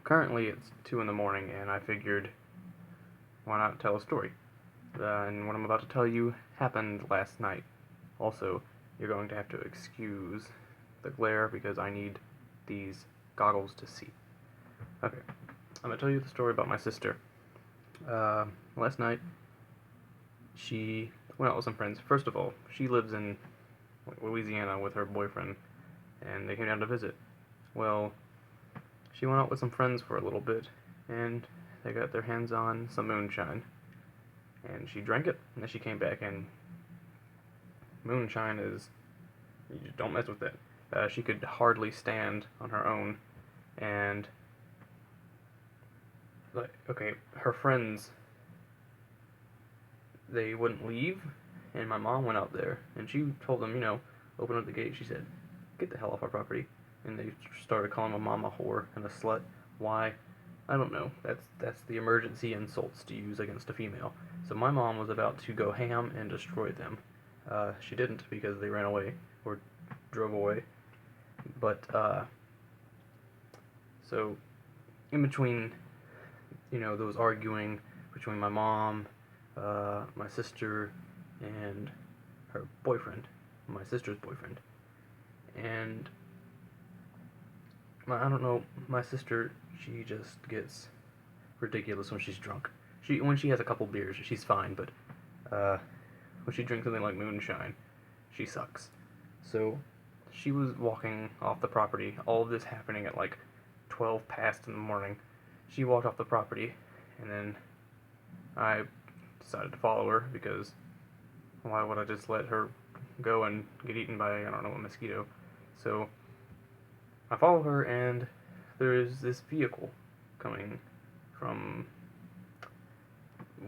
Currently it's 2 in the morning, and I figured, why not tell a story? And what I'm about to tell you happened last night. Also, you're going to have to excuse the glare because I need these goggles to see. Okay, I'm going to tell you the story about my sister. Last night, she went out with some friends. First of all, she lives in Louisiana with her boyfriend, and they came down to visit. Well, she went out with some friends for a little bit, and they got their hands on some moonshine, and she drank it, and then she came back, and moonshine is, you just don't mess with it. She could hardly stand on her own, and, okay, her friends, they wouldn't leave, and my mom went out there, and she told them, open up the gate. She said, get the hell off our property. And they started calling my mom a whore and a slut. Why? I don't know. That's the emergency insults to use against a female. So my mom was about to go ham and destroy them. She didn't because they ran away or drove away. But so in between, those arguing between my mom, my sister, and her boyfriend, my sister's boyfriend, and I don't know, my sister, she just gets ridiculous when she's drunk. When she has a couple beers, she's fine, but when she drinks something like moonshine, she sucks. So she was walking off the property, all of this happening at like 12 past in the morning. She walked off the property, and then I decided to follow her because why would I just let her go and get eaten by, I don't know, a mosquito? So I follow her, and there is this vehicle coming from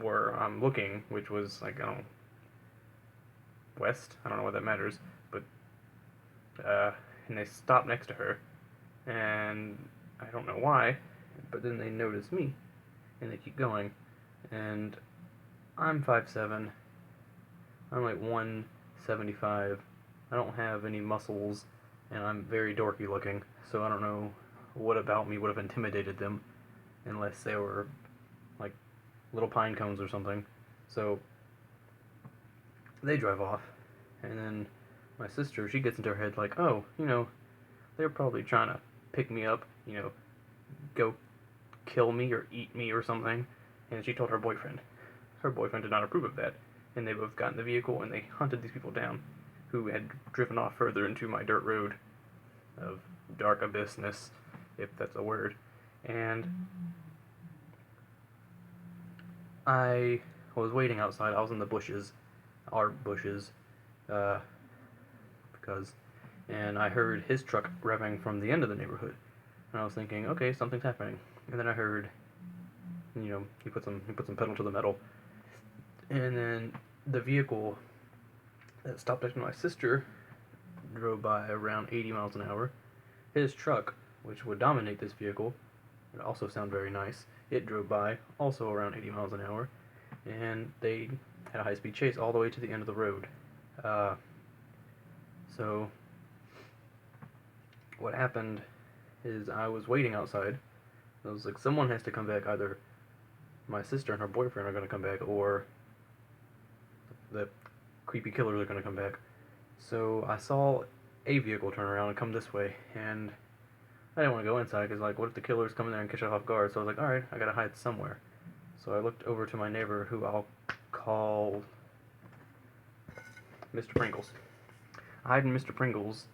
where I'm looking, which was like, I don't know, west. I don't know what that matters, but and they stop next to her, and I don't know why, but then they notice me, and they keep going, and I'm 5'7". I'm like 175. I don't have any muscles, and I'm very dorky looking, so I don't know what about me would have intimidated them, unless they were like little pine cones or something. So they drive off, and then my sister, she gets into her head like, oh, they're probably trying to pick me up, go kill me or eat me or something. And she told her boyfriend. Her boyfriend did not approve of that, and they both got in the vehicle and they hunted these people down, who had driven off further into my dirt road of dark abyssness, if that's a word. And I was waiting outside. I was in the bushes, our bushes, and I heard his truck revving from the end of the neighborhood, and I was thinking, okay, something's happening. And then I heard, he put some pedal to the metal, and then the vehicle that stopped next to my sister drove by around 80 miles an hour. His truck, which would dominate this vehicle, would also sound very nice. It drove by, also around 80 miles an hour, and they had a high-speed chase all the way to the end of the road. So what happened is I was waiting outside. I was like, someone has to come back. Either my sister and her boyfriend are going to come back, or the creepy killers are going to come back. So I saw a vehicle turn around and come this way, and I didn't want to go inside because, like, what if the killers come in there and catch us off guard? So I was like, alright, I gotta hide somewhere. So I looked over to my neighbor, who I'll call Mr. Pringles. I hide in Mr. Pringles'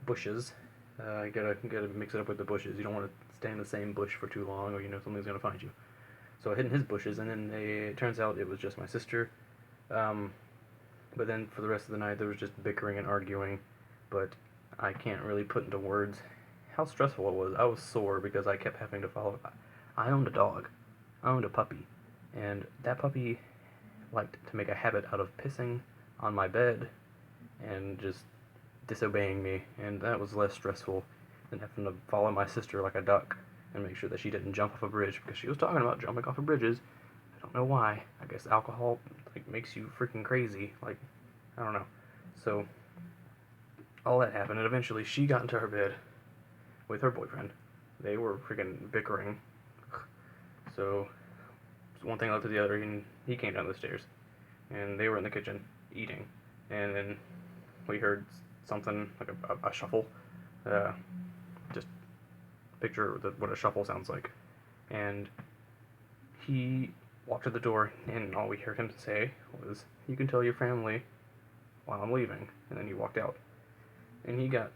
bushes. You gotta mix it up with the bushes. You don't want to stay in the same bush for too long, or something's gonna find you. So I hid in his bushes, and then it turns out it was just my sister. But then for the rest of the night, there was just bickering and arguing. But I can't really put into words how stressful it was. I was sore because I kept having to follow. I owned a dog. I owned a puppy, and that puppy liked to make a habit out of pissing on my bed and just disobeying me, and that was less stressful than having to follow my sister like a duck and make sure that she didn't jump off a bridge, because she was talking about jumping off of bridges. I don't know why. I guess alcohol makes you freaking crazy. I don't know. So all that happened, and eventually she got into her bed with her boyfriend. they were freaking bickering. So one thing led to the other, and he came down the stairs, and they were in the kitchen eating, and then we heard something like a shuffle. Just picture what a shuffle sounds like. And he walked to the door, and all we heard him say was, "You can tell your family while I'm leaving." And then he walked out. And he got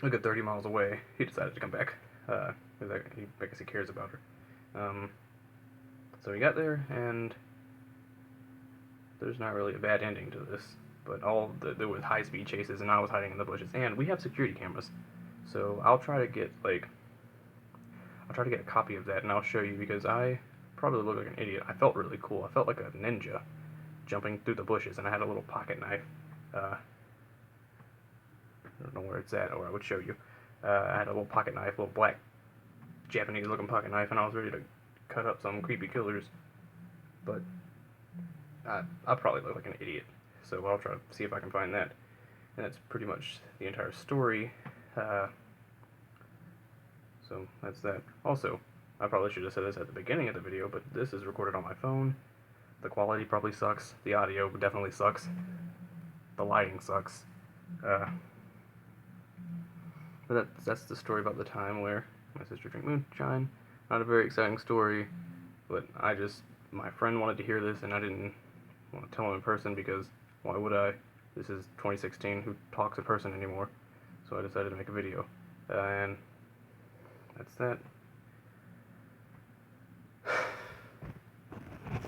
a good 30 miles away. He decided to come back. I guess he cares about her. So he got there, and there's not really a bad ending to this. But there was high-speed chases, and I was hiding in the bushes. And we have security cameras, so I'll try to get a copy of that, and I'll show you, because I probably look like an idiot. I felt really cool. I felt like a ninja jumping through the bushes, and I had a little pocket knife. I don't know where it's at, or I would show you. I had a little pocket knife, a little black Japanese-looking pocket knife, and I was ready to cut up some creepy killers. But I probably look like an idiot, so I'll try to see if I can find that. And that's pretty much the entire story. So that's that. Also, I probably should have said this at the beginning of the video, but this is recorded on my phone. The quality probably sucks. The audio definitely sucks. The lighting sucks. But that's the story about the time where my sister drank moonshine. Not a very exciting story, but my friend wanted to hear this, and I didn't want to tell him in person, because why would I? This is 2016. Who talks in person anymore? So I decided to make a video. And that's that.